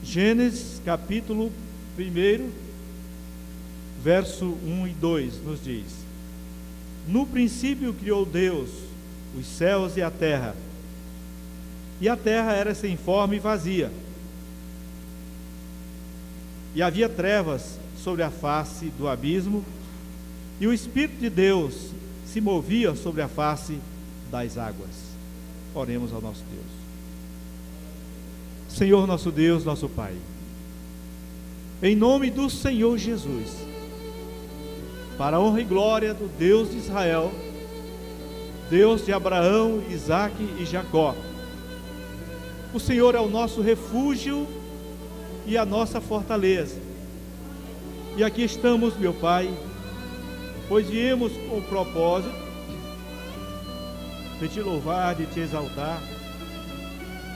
Gênesis capítulo 1, verso 1 e 2 nos diz: No princípio criou Deus os céus e a terra era sem forma e vazia, e havia trevas sobre a face do abismo, e o Espírito de Deus se movia sobre a face das águas. Oremos ao nosso Deus. Senhor nosso Deus, nosso Pai, em nome do Senhor Jesus, para a honra e glória do Deus de Israel, Deus de Abraão, Isaque e Jacó, o Senhor é o nosso refúgio e a nossa fortaleza. E aqui estamos, meu Pai, pois viemos com o propósito de te louvar, de te exaltar,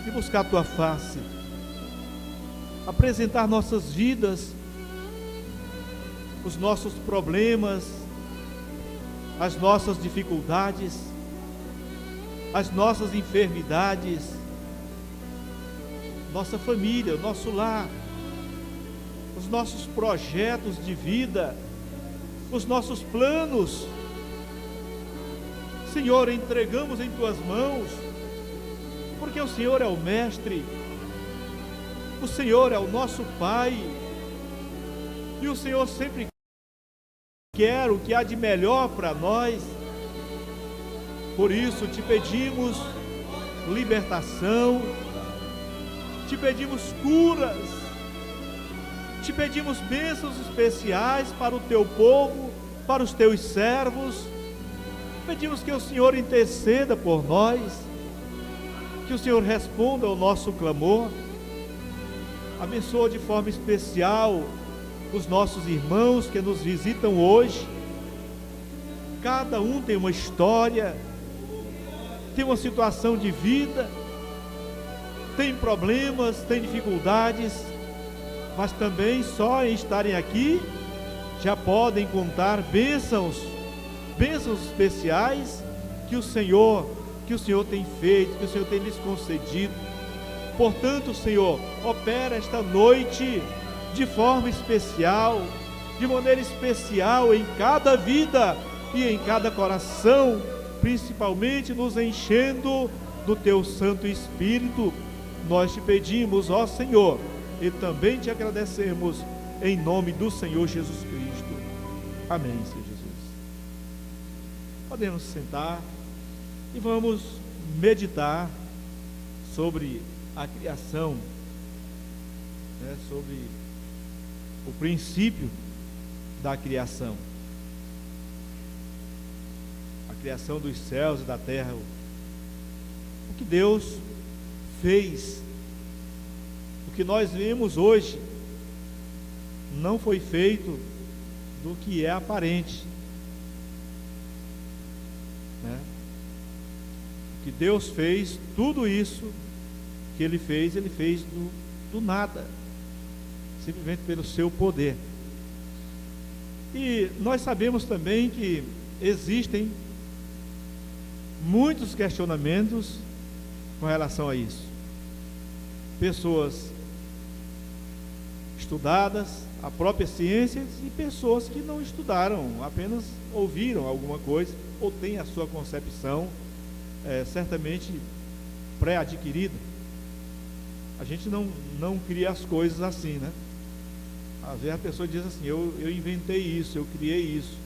de buscar a tua face, apresentar nossas vidas, os nossos problemas, as nossas dificuldades, as nossas enfermidades, nossa família, nosso lar, os nossos projetos de vida, os nossos planos. Senhor, entregamos em tuas mãos, porque o Senhor é o mestre, o Senhor é o nosso Pai, e o Senhor sempre quer o que há de melhor para nós. Por isso te pedimos libertação, te pedimos curas, te pedimos bênçãos especiais para o teu povo, para os teus servos. Pedimos que o Senhor interceda por nós, que o Senhor responda ao nosso clamor. Abençoa de forma especial os nossos irmãos que nos visitam hoje. Cada um tem uma história, tem uma situação de vida, tem problemas, tem dificuldades, mas também só em estarem aqui já podem contar bênçãos especiais que o Senhor tem feito, que o Senhor tem lhes concedido. Portanto, Senhor, opera esta noite de forma especial, de maneira especial em cada vida e em cada coração, principalmente nos enchendo do teu Santo Espírito. Nós te pedimos, ó Senhor, e também te agradecemos em nome do Senhor Jesus Cristo. Amém, Senhor Jesus. Podemos sentar e vamos meditar sobre a criação, sobre o princípio da criação, a criação dos céus e da terra, o que Deus fez. O que nós vemos hoje não foi feito do que é aparente, O que Deus fez, tudo isso que Ele fez do nada, simplesmente pelo seu poder. E nós sabemos também que existem muitos questionamentos com relação a isso. Pessoas estudadas, a própria ciência, e pessoas que não estudaram, apenas ouviram alguma coisa, ou têm a sua concepção certamente pré-adquirida. A gente não cria as coisas assim, né? Às vezes a pessoa diz assim, eu inventei isso, eu criei isso,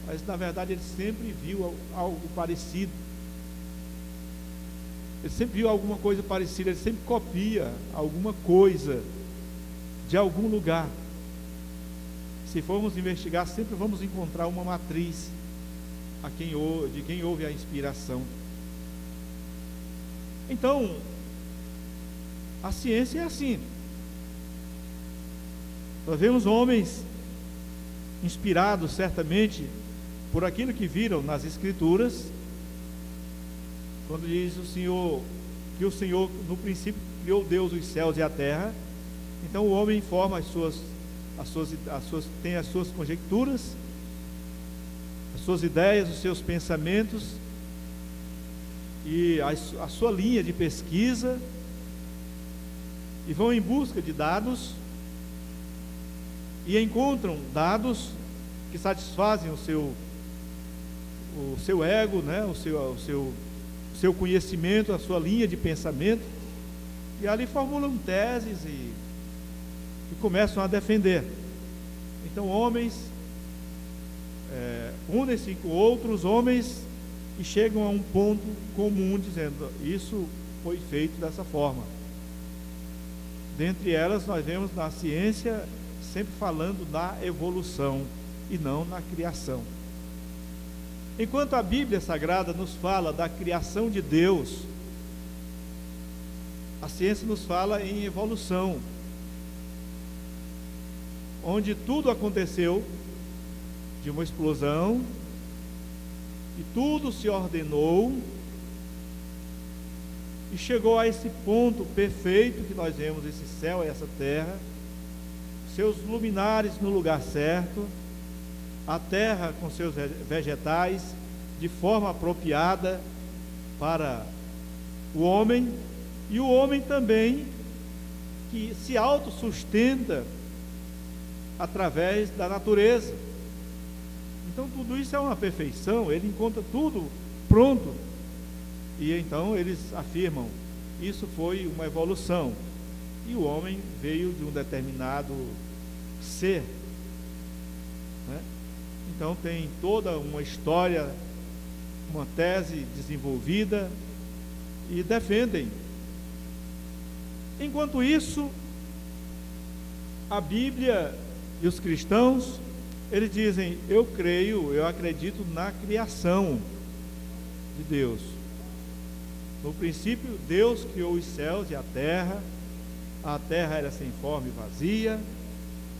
mas na verdade ele sempre viu algo parecido, ele sempre viu alguma coisa parecida, ele sempre copia alguma coisa de algum lugar. Se formos investigar, sempre vamos encontrar uma matriz de quem houve a inspiração. Então, a ciência é assim. Nós vemos homens inspirados certamente por aquilo que viram nas Escrituras, quando diz o Senhor, que o Senhor no princípio criou Deus os céus e a terra. Então o homem forma tem as suas conjecturas, as suas ideias, os seus pensamentos e a sua linha de pesquisa, e vão em busca de dados, e encontram dados que satisfazem o seu ego, né? o seu conhecimento, a sua linha de pensamento, e ali formulam teses e começam a defender. Então homens unem-se com outros homens e chegam a um ponto comum, dizendo: isso foi feito dessa forma. Dentre elas, nós vemos na ciência sempre falando da evolução e não na criação. Enquanto a Bíblia Sagrada nos fala da criação de Deus, a ciência nos fala em evolução, onde tudo aconteceu de uma explosão, e tudo se ordenou, e chegou a esse ponto perfeito que nós vemos, esse céu e essa terra, seus luminares no lugar certo, a terra com seus vegetais de forma apropriada para o homem, e o homem também que se autossustenta através da natureza. Então tudo isso é uma perfeição, ele encontra tudo pronto, e então eles afirmam: isso foi uma evolução, e o homem veio de um determinado ser, né? Então tem toda uma história, uma tese desenvolvida, e defendem. Enquanto isso, a Bíblia e os cristãos, eles dizem: eu creio, eu acredito na criação de Deus. No princípio, Deus criou os céus e a terra era sem forma e vazia,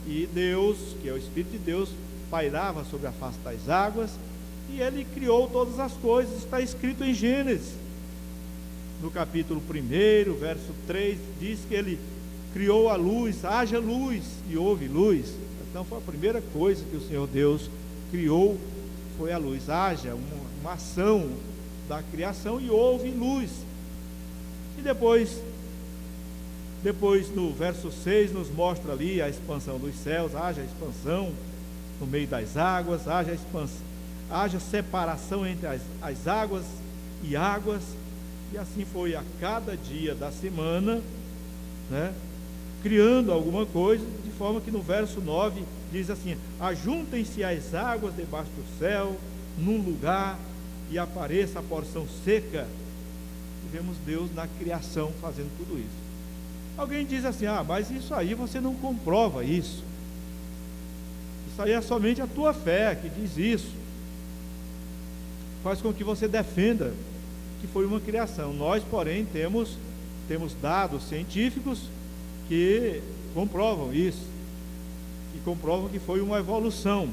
e Deus, que é o Espírito de Deus, pairava sobre a face das águas, e Ele criou todas as coisas. Está escrito em Gênesis, no capítulo 1, verso 3, diz que Ele criou a luz, haja luz, e houve luz. Então foi a primeira coisa que o Senhor Deus criou, foi a luz. Haja uma ação da criação, e houve luz. E depois no verso 6 nos mostra ali a expansão dos céus, haja expansão no meio das águas, haja separação entre as águas e águas, e assim foi a cada dia da semana, né, criando alguma coisa, de forma que no verso 9 diz assim: ajuntem-se as águas debaixo do céu num lugar, e apareça a porção seca. E vemos Deus na criação fazendo tudo isso. Alguém diz assim: mas isso aí você não comprova isso. Isso aí é somente a tua fé que diz isso. Faz com que você defenda que foi uma criação. Nós, porém, temos dados científicos que comprovam isso, que comprovam que foi uma evolução.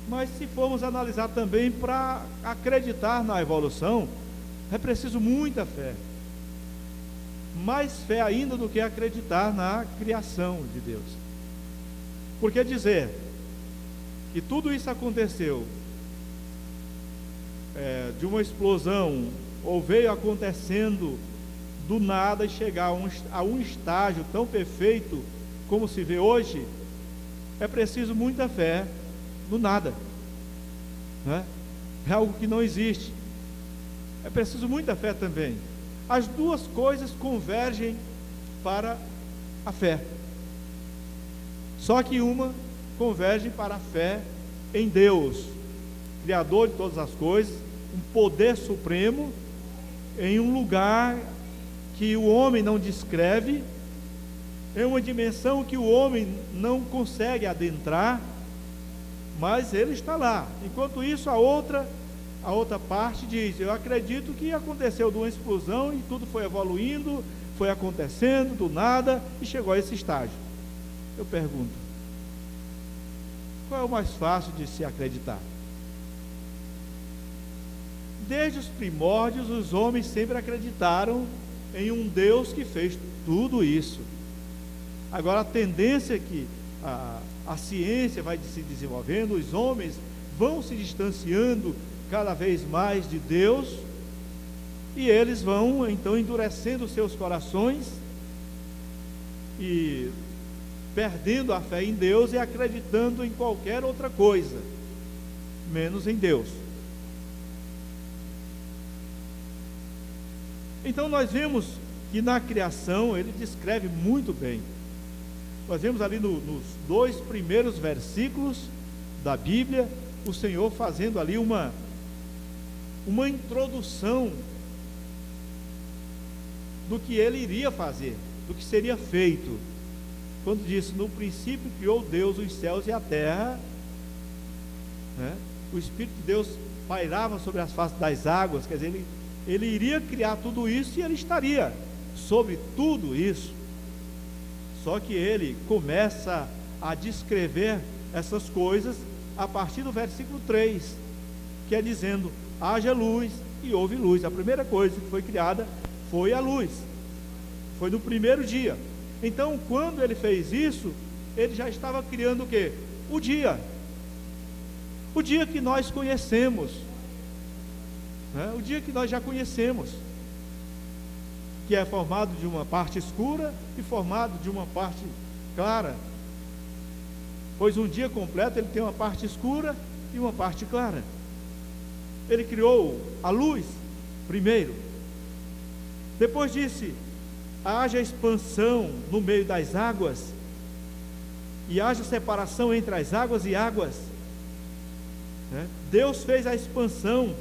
Mas se formos analisar também, para acreditar na evolução, é preciso muita fé. Mais fé ainda do que acreditar na criação de Deus. Porque dizer que tudo isso aconteceu de uma explosão, ou veio acontecendo do nada e chegar a um estágio tão perfeito como se vê hoje, é preciso muita fé no nada, né? É algo que não existe. É preciso muita fé também. As duas coisas convergem para a fé, só que uma converge para a fé em Deus, Criador de todas as coisas, um poder supremo, em um lugar que o homem não descreve, em uma dimensão que o homem não consegue adentrar, mas ele está lá. Enquanto isso, a outra parte diz: eu acredito que aconteceu de uma explosão e tudo foi evoluindo, foi acontecendo do nada e chegou a esse estágio. Eu pergunto: qual é o mais fácil de se acreditar? Desde os primórdios, os homens sempre acreditaram em um Deus que fez tudo isso. Agora, a tendência é que a ciência vai se desenvolvendo, os homens vão se distanciando cada vez mais de Deus, e eles vão então endurecendo seus corações, e perdendo a fé em Deus e acreditando em qualquer outra coisa, menos em Deus. Então nós vemos que na criação ele descreve muito bem. Nós vemos ali nos 2 primeiros versículos da Bíblia, o Senhor fazendo ali uma introdução do que ele iria fazer, do que seria feito. Quando disse: no princípio criou Deus os céus e a terra, né? O Espírito de Deus pairava sobre as faces das águas, quer dizer, ele iria criar tudo isso e ele estaria sobre tudo isso. Só que ele começa a descrever essas coisas a partir do versículo 3, que é dizendo: haja luz e houve luz. A primeira coisa que foi criada foi a luz, foi no primeiro dia. Então, quando ele fez isso, ele já estava criando o quê? O dia que nós conhecemos, né? O dia que nós já conhecemos, que é formado de uma parte escura e formado de uma parte clara. Pois um dia completo ele tem uma parte escura e uma parte clara. Ele criou a luz primeiro, depois disse: haja expansão no meio das águas, e haja separação entre as águas e águas, né? Deus fez a expansão,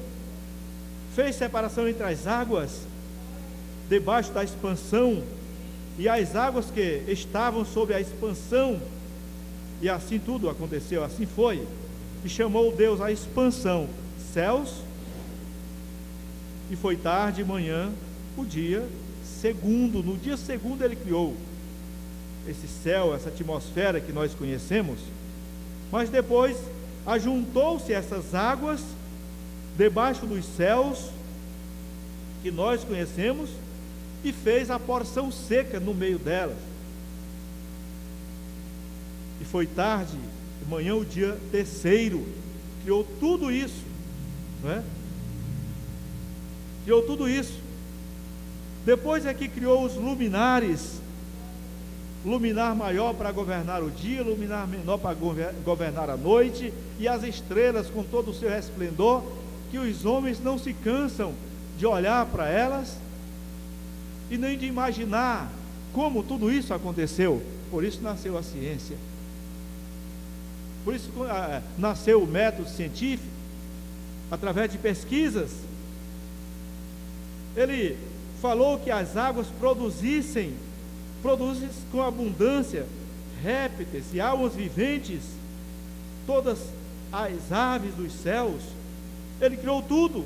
fez separação entre as águas, debaixo da expansão, e as águas que estavam sobre a expansão, e assim tudo aconteceu, assim foi, e chamou Deus a expansão céus, e foi tarde e manhã, o dia segundo. No dia segundo ele criou esse céu, essa atmosfera que nós conhecemos. Mas depois ajuntou-se essas águas debaixo dos céus que nós conhecemos e fez a porção seca no meio delas. E foi tarde de manhã, o dia terceiro, criou tudo isso, não é? Criou tudo isso. Depois é que criou os luminares, luminar maior para governar o dia, luminar menor para governar a noite, e as estrelas com todo o seu resplendor, que os homens não se cansam de olhar para elas e nem de imaginar como tudo isso aconteceu. Por isso nasceu a ciência, por isso nasceu o método científico, através de pesquisas. Ele falou que as águas produzem com abundância répteis e almas viventes, todas as aves dos céus. Ele criou tudo,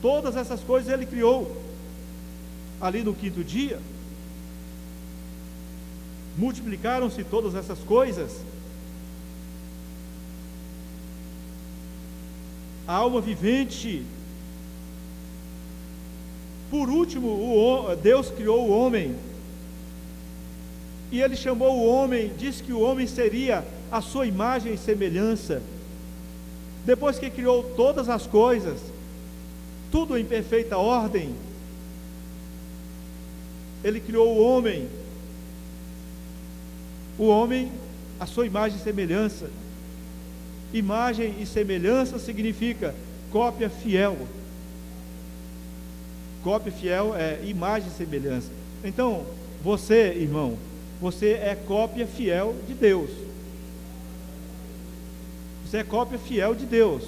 todas essas coisas ele criou ali no quinto dia. Multiplicaram-se todas essas coisas. A alma vivente. Por último, Deus criou o homem, e ele chamou o homem, disse que o homem seria a sua imagem e semelhança. Depois que criou todas as coisas, tudo em perfeita ordem, ele criou o homem a sua imagem e semelhança. Imagem e semelhança significa cópia fiel. Cópia fiel é imagem e semelhança. Então, você, irmão, você é cópia fiel de Deus. Você é cópia fiel de Deus.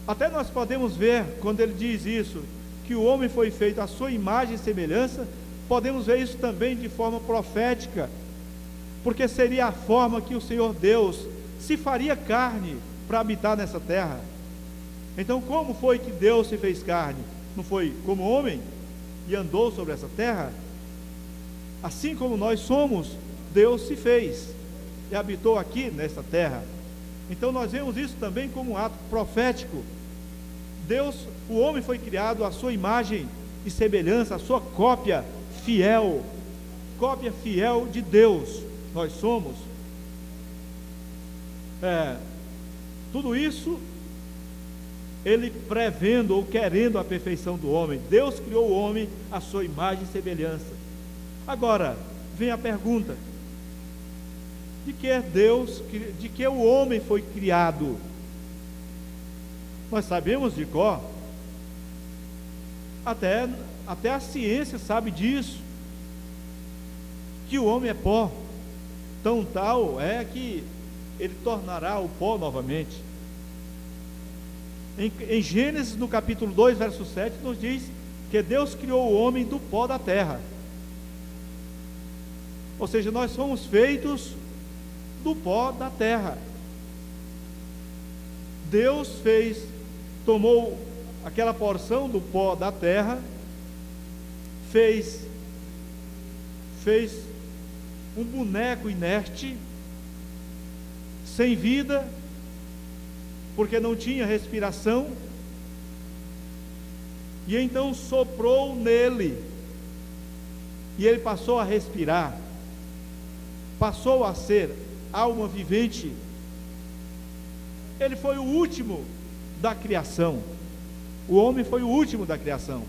Até nós podemos ver, quando ele diz isso, que o homem foi feito à sua imagem e semelhança, podemos ver isso também de forma profética, porque seria a forma que o Senhor Deus se faria carne para habitar nessa terra. Então, como foi que Deus se fez carne? Não foi como homem e andou sobre essa terra? Assim como nós somos, Deus se fez e habitou aqui nessa terra. Então nós vemos isso também como um ato profético. O homem foi criado à sua imagem e semelhança, a sua cópia fiel de Deus. Nós somos. Tudo isso ele prevendo ou querendo a perfeição do homem. Deus criou o homem à sua imagem e semelhança. Agora, vem a pergunta: de que é Deus, de que o homem foi criado? Nós sabemos de cor, até a ciência sabe disso, que o homem é pó, tão tal é que ele tornará o pó novamente. Em Gênesis, no capítulo 2, verso 7, nos diz que Deus criou o homem do pó da terra. Ou seja, nós somos feitos do pó da terra. Deus tomou aquela porção do pó da terra, fez um boneco inerte, sem vida, porque não tinha respiração, e então soprou nele, e ele passou a respirar, passou a ser alma vivente. Ele foi o último da criação. O homem foi o último da criação.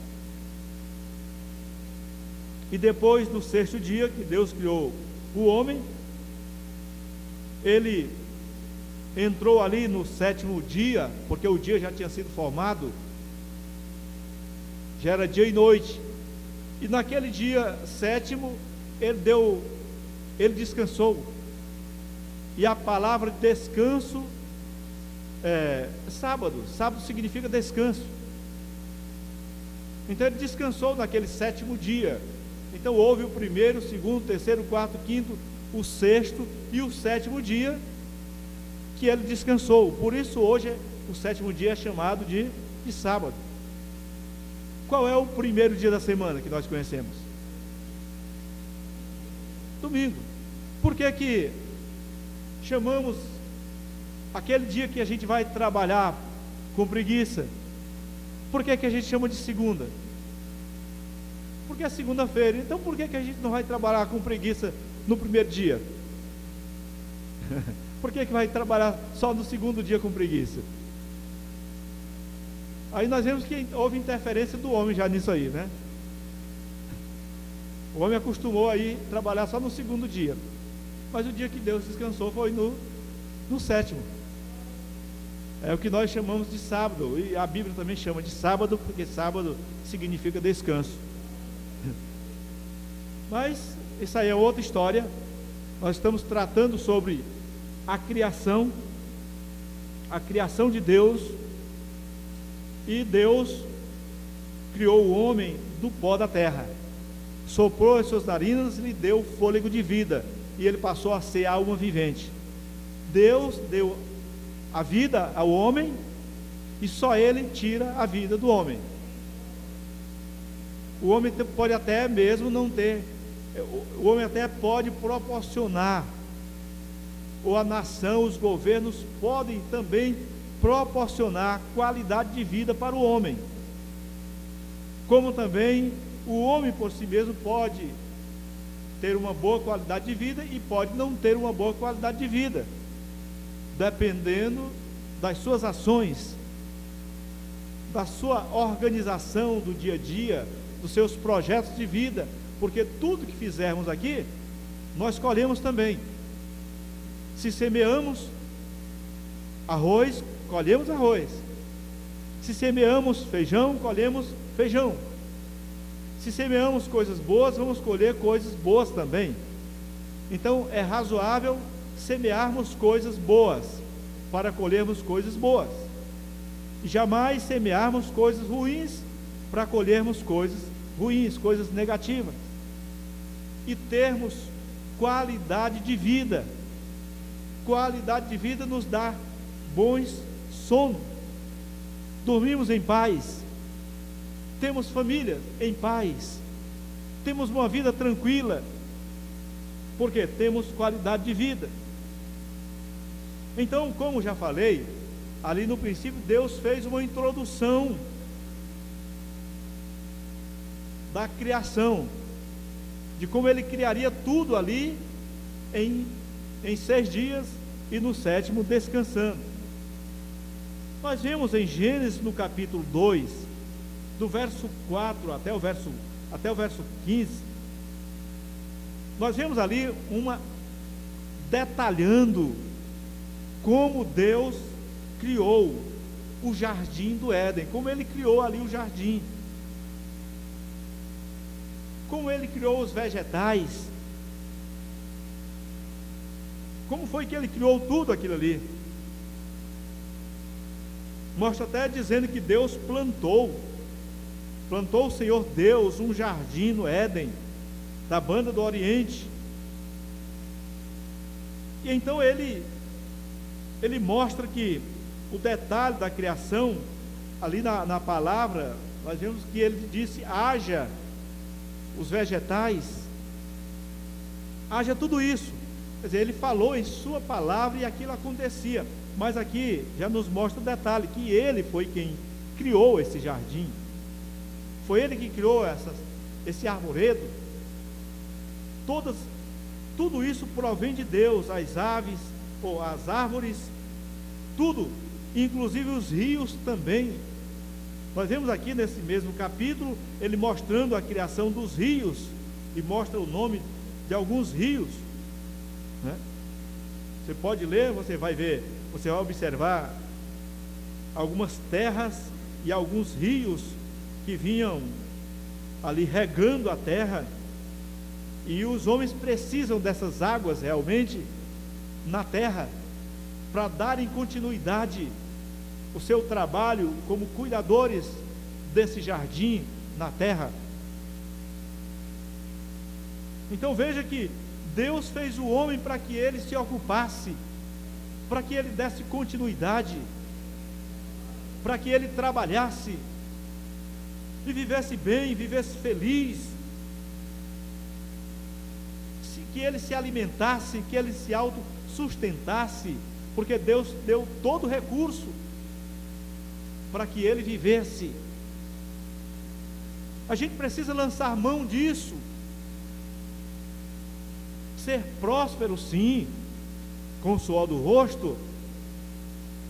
E depois, no sexto dia que Deus criou o homem, ele entrou ali no sétimo dia, porque o dia já tinha sido formado, já era dia e noite, e naquele dia sétimo ele descansou. E a palavra descanso sábado significa descanso. Então ele descansou naquele sétimo dia. Então houve o primeiro, o segundo, o terceiro, o quarto, o quinto, o sexto e o sétimo dia que ele descansou. Por isso hoje o sétimo dia é chamado de sábado. Qual é o primeiro dia da semana que nós conhecemos? Domingo. Por que chamamos aquele dia que a gente vai trabalhar com preguiça? Por que a gente chama de segunda? Porque é segunda-feira. Então por que a gente não vai trabalhar com preguiça no primeiro dia? Por que vai trabalhar só no segundo dia com preguiça? Aí nós vemos que houve interferência do homem já nisso aí, né? O homem acostumou aí trabalhar só no segundo dia, mas o dia que Deus descansou foi no sétimo. É o que nós chamamos de sábado, e a Bíblia também chama de sábado, porque sábado significa descanso. Mas isso aí é outra história. Nós estamos tratando sobre a criação de Deus. E Deus criou o homem do pó da terra, soprou as suas narinas e lhe deu fôlego de vida, e ele passou a ser alma vivente. Deus deu a vida ao homem, e só ele tira a vida do homem. O homem pode até mesmo não ter, o homem até pode proporcionar, ou a nação, os governos podem também proporcionar qualidade de vida para o homem, como também o homem por si mesmo pode ter uma boa qualidade de vida e pode não ter uma boa qualidade de vida, dependendo das suas ações, da sua organização do dia a dia, dos seus projetos de vida, porque tudo que fizermos aqui, nós colhemos também. Se semeamos arroz, colhemos arroz. Se semeamos feijão, colhemos feijão. Se semeamos coisas boas, vamos colher coisas boas também. Então é razoável semearmos coisas boas para colhermos coisas boas, e jamais semearmos coisas ruins para colhermos coisas ruins, coisas negativas, e termos qualidade de vida. Qualidade de vida nos dá bons sono, dormimos em paz, temos família em paz, temos uma vida tranquila, porque temos qualidade de vida. Então, como já falei, ali no princípio Deus fez uma introdução da criação, de como Ele criaria tudo ali em 6 dias, e no sétimo descansando. Nós vemos em Gênesis no capítulo 2, do verso 4 até o verso 15, Nós vemos ali detalhando como Deus criou o jardim do Éden, como Ele criou ali o jardim, como Ele criou os vegetais, como foi que Ele criou tudo aquilo ali. Mostra até dizendo que Deus plantou o Senhor Deus um jardim no Éden, da banda do Oriente. E então ele mostra que o detalhe da criação, ali na palavra, nós vemos que ele disse: haja os vegetais, haja tudo isso. Quer dizer, ele falou em sua palavra e aquilo acontecia. Mas aqui já nos mostra o detalhe, que ele foi quem criou esse jardim, foi ele que criou esse arvoredo. Tudo isso provém de Deus, as aves, ou as árvores, tudo, inclusive os rios também. Nós vemos aqui nesse mesmo capítulo, ele mostrando a criação dos rios, e mostra o nome de alguns rios, né? Você pode ler, você vai ver, você vai observar algumas terras e alguns rios que vinham ali regando a terra, e os homens precisam dessas águas realmente na terra, para darem continuidade o seu trabalho como cuidadores desse jardim na terra. Então veja que Deus fez o homem para que ele se ocupasse, para que ele desse continuidade, para que ele trabalhasse e vivesse bem, vivesse feliz, que ele se alimentasse, que ele se autossustentasse, porque Deus deu todo o recurso para que ele vivesse. A gente precisa lançar mão disso, ser próspero sim, com o suor do rosto,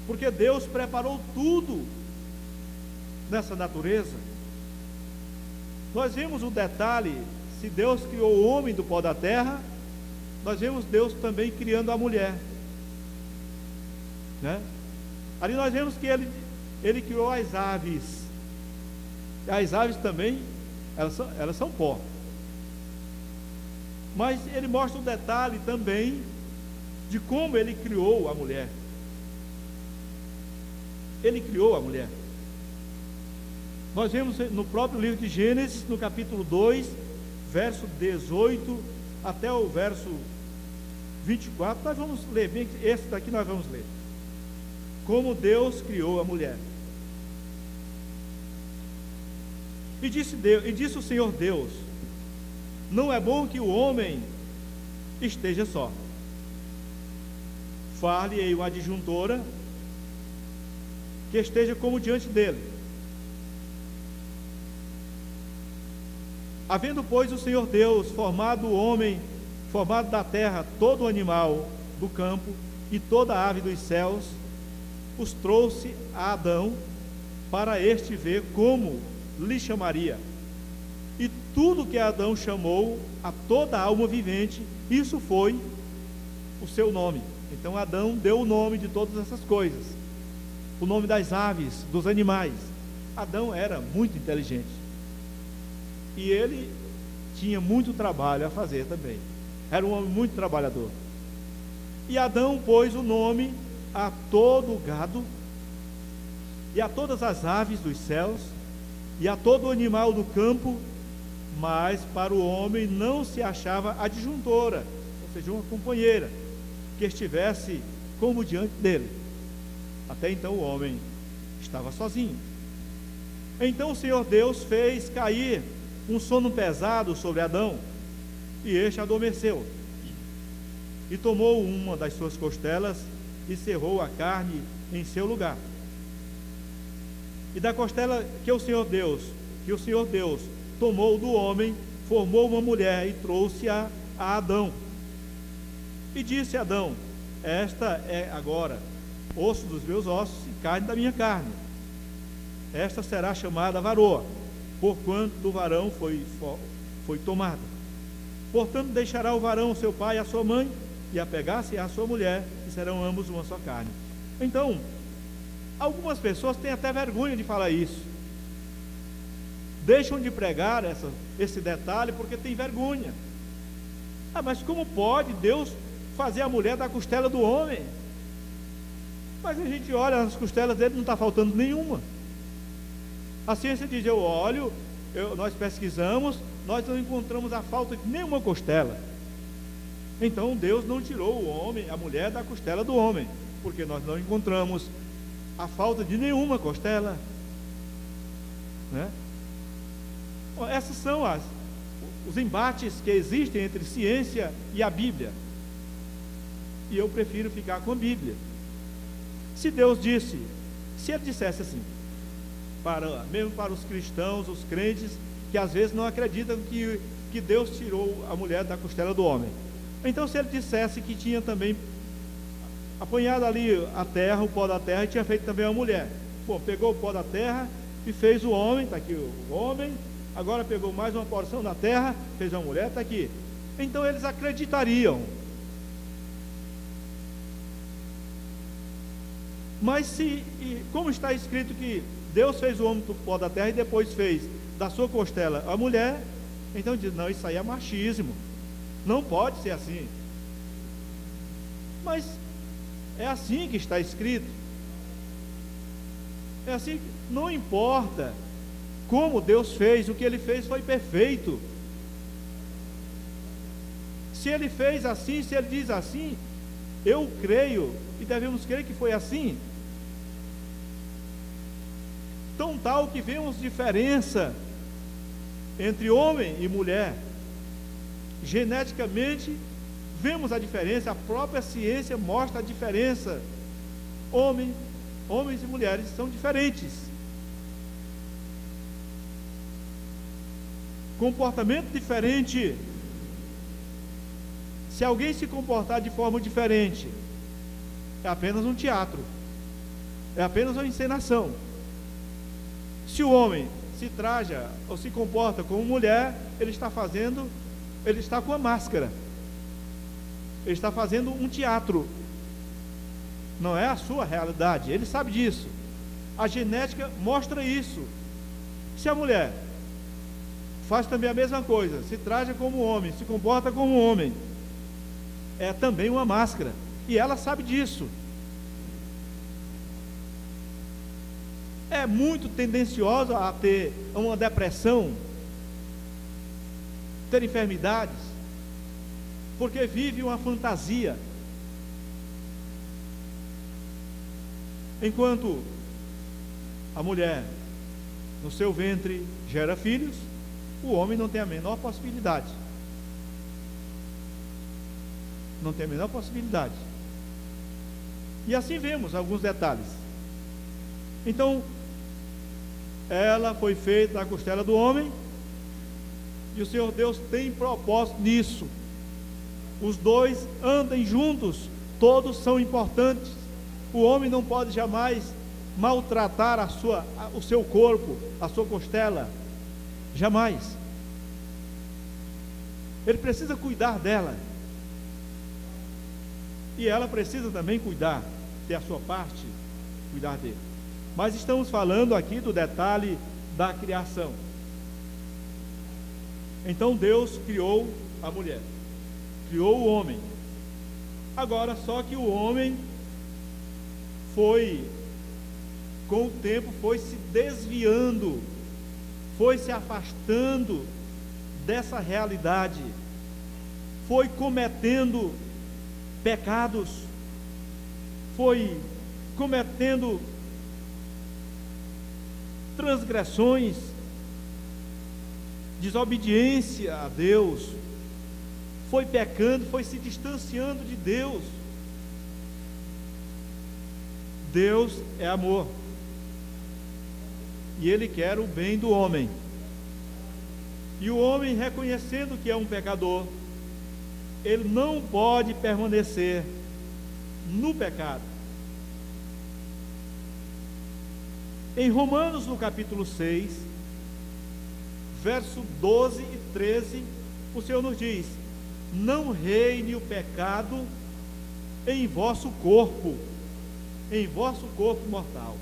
porque Deus preparou tudo nessa natureza. Nós vimos o detalhe, se Deus criou o homem do pó da terra, nós vemos Deus também criando a mulher, né? Ali nós vemos que ele criou as aves. As aves também, elas são pó. Mas ele mostra o detalhe também de como ele criou a mulher. Ele criou a mulher. Nós vemos no próprio livro de Gênesis, no capítulo 2, verso 18 até o verso 24, nós vamos ler bem, esse daqui nós vamos ler. Como Deus criou a mulher. E disse o Senhor Deus: não é bom que o homem esteja só. Far-lhe-ei uma adjuntora que esteja como diante dele. Havendo, pois, o Senhor Deus formado o homem, formado da terra todo animal do campo e toda ave dos céus, os trouxe a Adão, para este ver como lhe chamaria. E tudo que Adão chamou a toda alma vivente, isso foi o seu nome. Então Adão deu o nome de todas essas coisas, o nome das aves, dos animais. Adão era muito inteligente, e ele tinha muito trabalho a fazer também, era um homem muito trabalhador. E Adão pôs o nome a todo o gado, e a todas as aves dos céus, e a todo o animal do campo, mas para o homem não se achava adjuntora, ou seja, uma companheira, que estivesse como diante dele. Até então o homem estava sozinho. Então o Senhor Deus fez cair um sono pesado sobre Adão, e este adormeceu, e tomou uma das suas costelas, e cerrou a carne em seu lugar. E da costela que o Senhor Deus tomou do homem, formou uma mulher e trouxe-a a Adão. E disse Adão: esta é agora osso dos meus ossos e carne da minha carne. Esta será chamada varoa, porquanto do varão foi tomada. Portanto, deixará o varão seu pai e a sua mãe, e apegar-se à sua mulher, e serão ambos uma só carne. Então, algumas pessoas têm até vergonha de falar isso. Deixam de pregar esse detalhe porque tem vergonha. Mas como pode Deus fazer a mulher da costela do homem? Mas a gente olha nas costelas dele, não está faltando nenhuma. A ciência diz: eu olho, nós pesquisamos, nós não encontramos a falta de nenhuma costela. Então Deus não tirou o homem, a mulher da costela do homem, porque nós não encontramos a falta de nenhuma costela, né? Esses são os embates que existem entre ciência e a Bíblia, e eu prefiro ficar com a Bíblia. Se ele dissesse assim, mesmo para os cristãos, os crentes, que às vezes não acreditam que Deus tirou a mulher da costela do homem, então se ele dissesse que tinha também apanhado ali a terra, o pó da terra, e tinha feito também a mulher, bom, pegou o pó da terra e fez o homem, está aqui o homem, agora pegou mais uma porção da terra, fez a mulher, está aqui. Então eles acreditariam. Mas como está escrito que Deus fez o homem do pó da terra e depois fez da sua costela a mulher, então diz: não, isso aí é machismo, não pode ser assim. Mas é assim que está escrito, é assim, não importa como Deus fez, o que Ele fez foi perfeito. Se Ele fez assim, se Ele diz assim, eu creio, e devemos crer que foi assim. Tão tal que vemos diferença entre homem e mulher. Geneticamente, vemos a diferença, a própria ciência mostra a diferença. Homens e mulheres são diferentes. Comportamento diferente. Se alguém se comportar de forma diferente, é apenas um teatro, é apenas uma encenação. Se o homem se traja ou se comporta como mulher, ele está com a máscara, ele está fazendo um teatro, não é a sua realidade, ele sabe disso. A genética mostra isso. Se a mulher faz também a mesma coisa, se traja como homem, se comporta como homem, é também uma máscara, e ela sabe disso. É muito tendenciosa a ter uma depressão, ter enfermidades, porque vive uma fantasia. Enquanto a mulher no seu ventre gera filhos, o homem não tem a menor possibilidade. Não tem a menor possibilidade. E assim vemos alguns detalhes. Então, ela foi feita da costela do homem, e o Senhor Deus tem propósito nisso. Os dois andem juntos, todos são importantes. O homem não pode jamais maltratar o seu corpo, a sua costela, jamais. Ele precisa cuidar dela, e ela precisa também cuidar, ter a sua parte, cuidar dele. Mas estamos falando aqui do detalhe da criação. Então Deus criou a mulher, criou o homem. Agora, só que o homem com o tempo, foi se desviando, foi se afastando dessa realidade, foi cometendo pecados, foi cometendo transgressões, desobediência a Deus, foi pecando, foi se distanciando de Deus. Deus é amor, e Ele quer o bem do homem, e o homem, reconhecendo que é um pecador, ele não pode permanecer no pecado. Em Romanos, no capítulo 6, verso 12 e 13, o Senhor nos diz: não reine o pecado em vosso corpo mortal.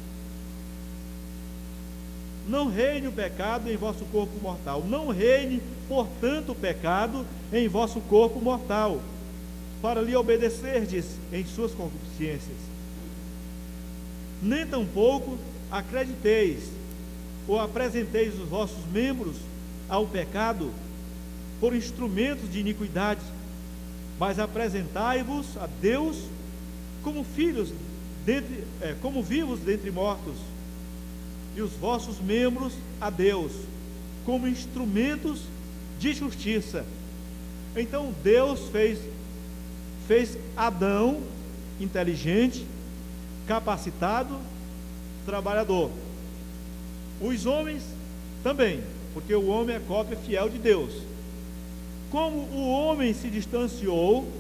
Não reine o pecado em vosso corpo mortal. Não reine, portanto, o pecado em vosso corpo mortal, para lhe obedecerdes em suas concupiscências. Nem tampouco acrediteis ou apresenteis os vossos membros ao pecado por instrumentos de iniquidade, mas apresentai-vos a Deus como filhos como vivos dentre mortos, e os vossos membros a Deus como instrumentos de justiça. Então Deus fez Adão inteligente, capacitado, trabalhador. Os homens também, porque o homem é cópia fiel de Deus. Como o homem se distanciou,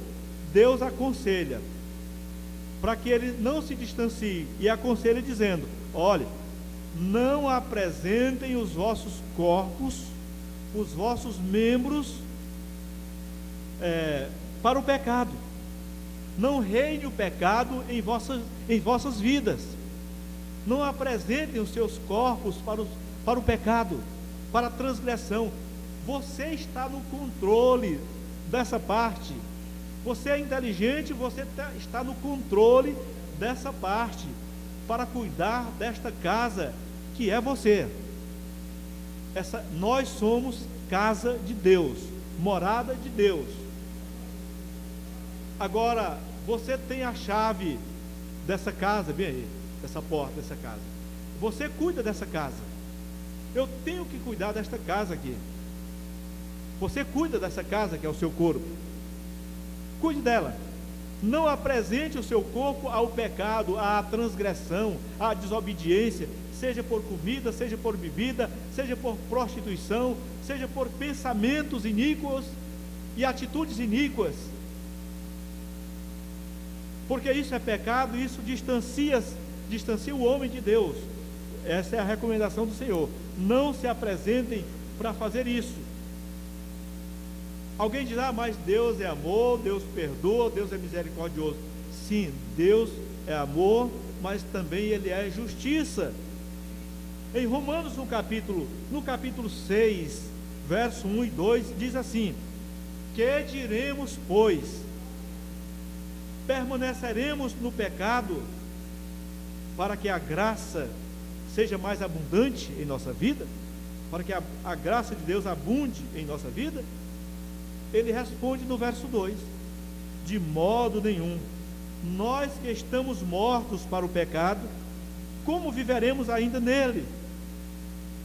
Deus aconselha para que ele não se distancie, e aconselha dizendo: olhe, não apresentem os vossos corpos, os vossos membros para o pecado. Não reine o pecado em vossas vidas. Não apresentem os seus corpos para o pecado, para a transgressão. Você está no controle dessa parte. Você é inteligente, você está no controle dessa parte, para cuidar desta casa que é você. Nós somos casa de Deus, morada de Deus. Agora, você tem a chave dessa casa, bem aí, dessa porta dessa casa. Você cuida dessa casa. Eu tenho que cuidar desta casa aqui. Você cuida dessa casa que é o seu corpo. Cuide dela. Não apresente o seu corpo ao pecado, à transgressão, à desobediência, seja por comida, seja por bebida, seja por prostituição, seja por pensamentos iníquos e atitudes iníquas. Porque isso é pecado, isso distancia o homem de Deus. Essa é a recomendação do Senhor. Não se apresentem para fazer isso. Alguém diz: mas Deus é amor, Deus perdoa, Deus é misericordioso. Sim, Deus é amor, mas também Ele é justiça. Em Romanos, no capítulo 6, verso 1 e 2, diz assim: que diremos, pois? Permaneceremos no pecado para que a graça seja mais abundante em nossa vida? Para que a graça de Deus abunde em nossa vida? Ele responde no verso 2: de modo nenhum. Nós que estamos mortos para o pecado, como viveremos ainda nele?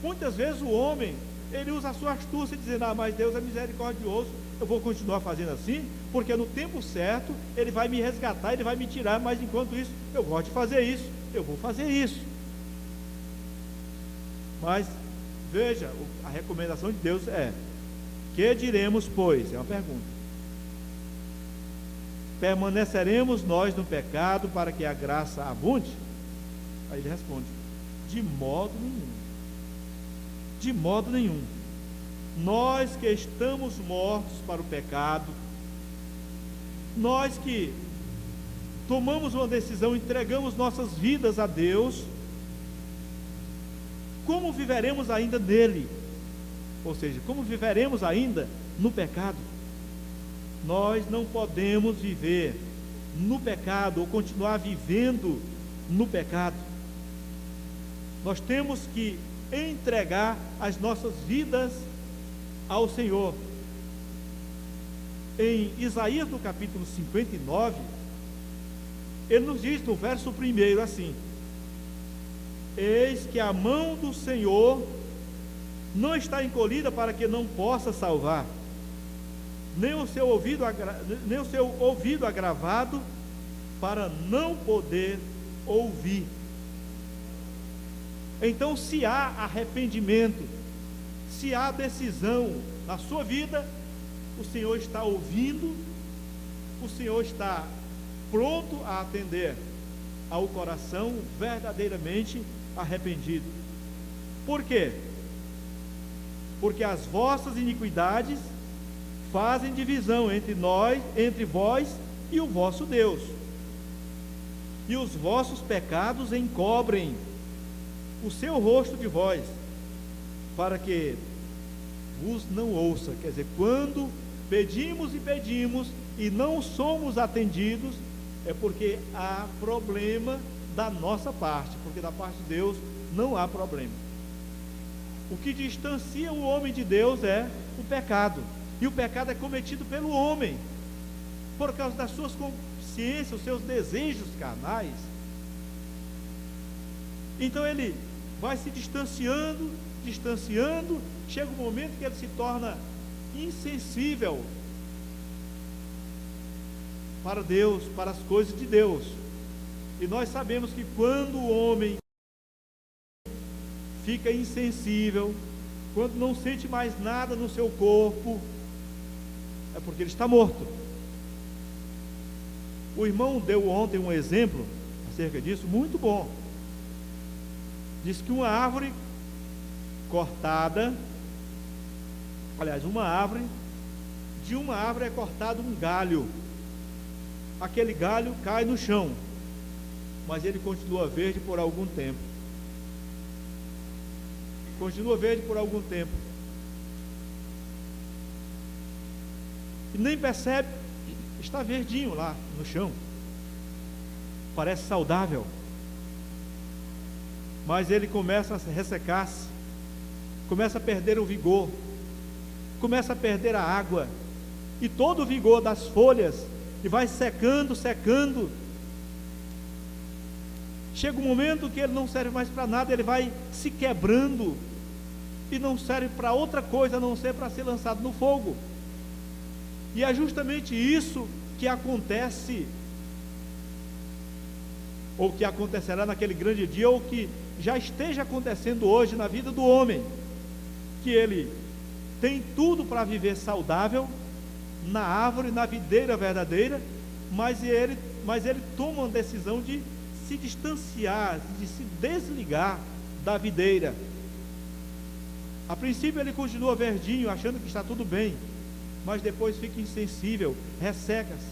Muitas vezes o homem, ele usa a sua astúcia dizendo: mas Deus é misericordioso, eu vou continuar fazendo assim, porque no tempo certo Ele vai me resgatar, Ele vai me tirar, mas enquanto isso, eu gosto de fazer isso, eu vou fazer isso. Mas, veja, a recomendação de Deus é: que diremos, pois? É uma pergunta. Permaneceremos nós no pecado para que a graça abunde? Aí ele responde: de modo nenhum. De modo nenhum. Nós que estamos mortos para o pecado, nós que tomamos uma decisão, entregamos nossas vidas a Deus, como viveremos ainda nele? Ou seja, como viveremos ainda no pecado? Nós não podemos viver no pecado ou continuar vivendo no pecado. Nós temos que entregar as nossas vidas ao Senhor. Em Isaías, no capítulo 59, ele nos diz no verso 1 assim: eis que a mão do Senhor não está encolhida para que não possa salvar, nem o seu ouvido agravado para não poder ouvir. Então, se há arrependimento, se há decisão na sua vida, o Senhor está ouvindo, o Senhor está pronto a atender ao coração verdadeiramente arrependido. Por quê? Porque as vossas iniquidades fazem divisão entre nós, entre vós e o vosso Deus, e os vossos pecados encobrem o seu rosto de vós, para que vos não ouça. Quer dizer, quando pedimos e não somos atendidos, é porque há problema da nossa parte, porque da parte de Deus não há problema. O que distancia o homem de Deus é o pecado, e o pecado é cometido pelo homem, por causa das suas consciências, os seus desejos carnais. Então ele vai se distanciando, chega um momento que ele se torna insensível para Deus, para as coisas de Deus. E nós sabemos que quando o homem fica insensível, quando não sente mais nada no seu corpo, é porque ele está morto. O irmão deu ontem um exemplo acerca disso, muito bom. Diz que uma árvore cortada, de uma árvore é cortado um galho. Aquele galho cai no chão, mas ele continua verde por algum tempo. E nem percebe, está verdinho lá no chão, parece saudável, mas ele começa a ressecar-se, começa a perder o vigor, começa a perder a água, e todo o vigor das folhas, e vai secando. Chega um momento que ele não serve mais para nada, ele vai se quebrando, e não serve para outra coisa a não ser para ser lançado no fogo. E é justamente isso que acontece, ou que acontecerá naquele grande dia, ou que já esteja acontecendo hoje na vida do homem, que ele tem tudo para viver saudável, na árvore, na videira verdadeira, mas ele toma uma decisão de se distanciar, de se desligar da videira. A princípio ele continua verdinho, achando que está tudo bem, mas depois fica insensível, resseca-se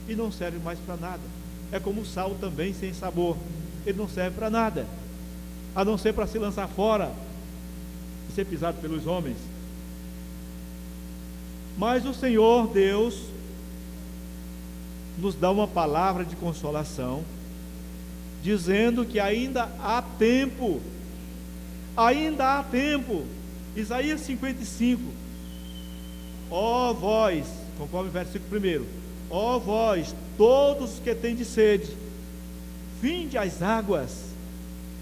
e não serve mais para nada. É como o sal também, sem sabor, ele não serve para nada, a não ser para se lançar fora e ser pisado pelos homens. Mas o Senhor Deus nos dá uma palavra de consolação, dizendo que ainda há tempo. Isaías 55, ó vós, conforme o versículo 1, ó vós, todos que tendes sede, vinde às águas,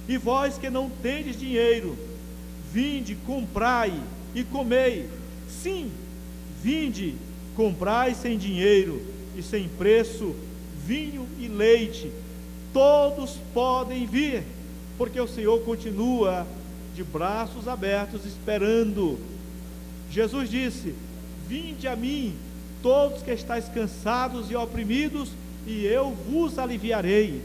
e vós que não tendes dinheiro, vinde, comprai e comei. Sim, vinde, comprai sem dinheiro e sem preço, vinho e leite, todos podem vir, porque o Senhor continua de braços abertos esperando. Jesus disse: vinde a mim, todos que estáis cansados e oprimidos, e eu vos aliviarei.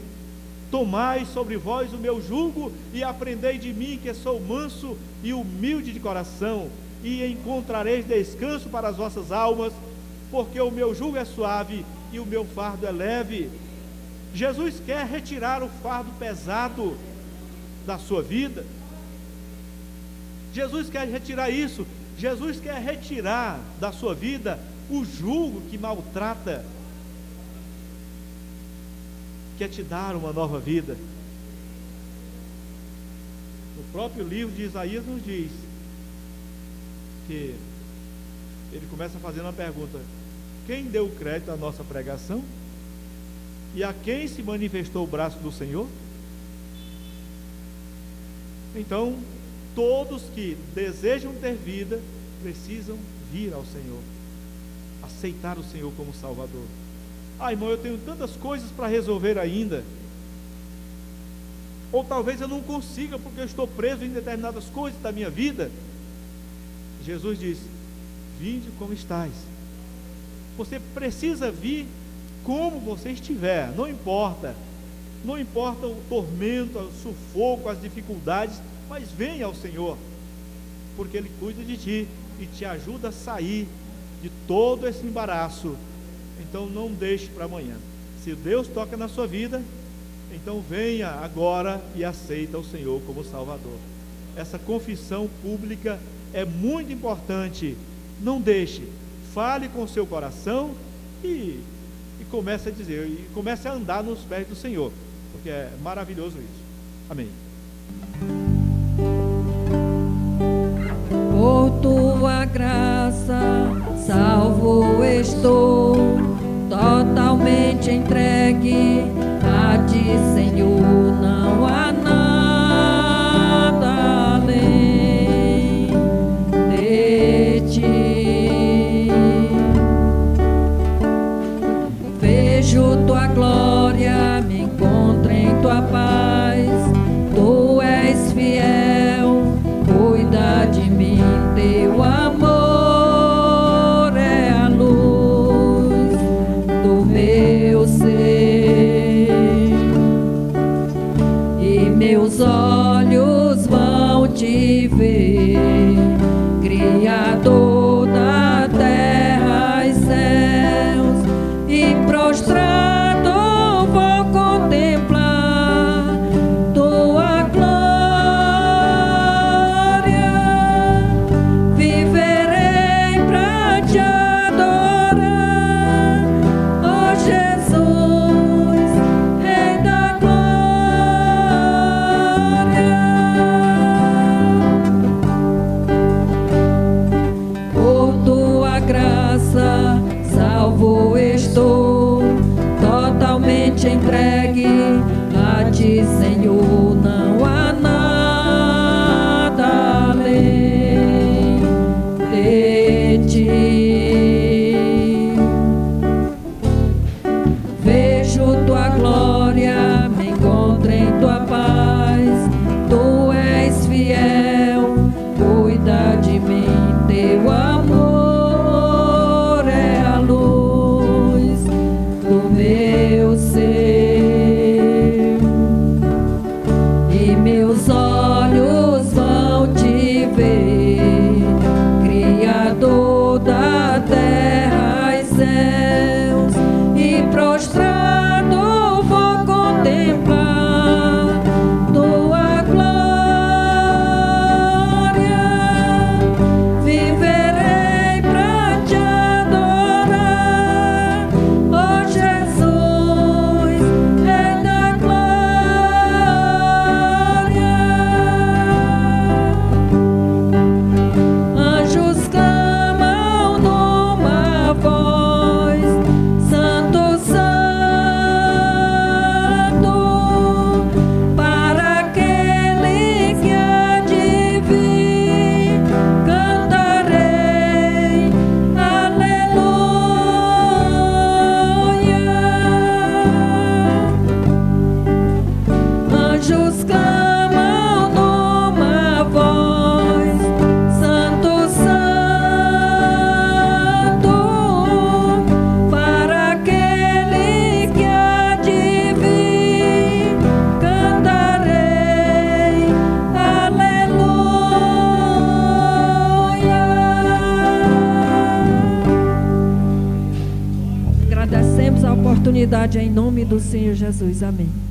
Tomai sobre vós o meu jugo e aprendei de mim, que sou manso e humilde de coração, e encontrareis descanso para as vossas almas, porque o meu jugo é suave e o meu fardo é leve. Jesus quer retirar o fardo pesado da sua vida. Jesus quer retirar isso. Jesus quer retirar da sua vida o jugo que maltrata. Quer te dar uma nova vida. O próprio livro de Isaías nos diz que ele começa fazendo uma pergunta: quem deu crédito à nossa pregação? E a quem se manifestou o braço do Senhor? Então, todos que desejam ter vida precisam vir ao Senhor, aceitar o Senhor como Salvador. Ah, irmão, eu tenho tantas coisas para resolver ainda, ou talvez eu não consiga porque eu estou preso em determinadas coisas da minha vida. Jesus diz: vinde como estais. Você precisa vir como você estiver, não importa o tormento, o sufoco, as dificuldades, mas venha ao Senhor, porque Ele cuida de ti e te ajuda a sair de todo esse embaraço. Então não deixe para amanhã. Se Deus toca na sua vida, então venha agora e aceita o Senhor como Salvador. Essa confissão pública é muito importante. Não deixe, fale com o seu coração e comece a dizer, e comece a andar nos pés do Senhor, porque é maravilhoso isso. Amém. Por tua graça, salvo estou, totalmente entregue a ti, Senhor. Não há nada além de ti. Vejo tua glória, me encontro em tua paz. Tu és fiel, cuida de mim, teu amor é a luz do meu ser, e meus olhos vão te ver, Criador da terra e céus, e prostrado vou contemplar tua glória. Viverei pra te adorar, ó Jesus, Rei da glória. Por tua graça, salvo estou, totalmente entregue a ti, Senhor. Não há nada além de ti. Vejo tua glória, me encontro em tua paz. Tu és fiel, cuida de mim, teu amor é a luz do meu ser, e meus olhos vão te ver, Criador da terra e céus, e prostrado vou contemplar tua glória. Viverei pra te adorar, ó Jesus, Rei da glória. Anjos clamam numa voz, Santo, Santo, para aquele que há de vir. Cantarei, aleluia. Anjos clamam numa voz, Santo, Santo, para aquele que há de vir. Cantarei, aleluia. Agradecemos a oportunidade em nome do Senhor Jesus. Amém.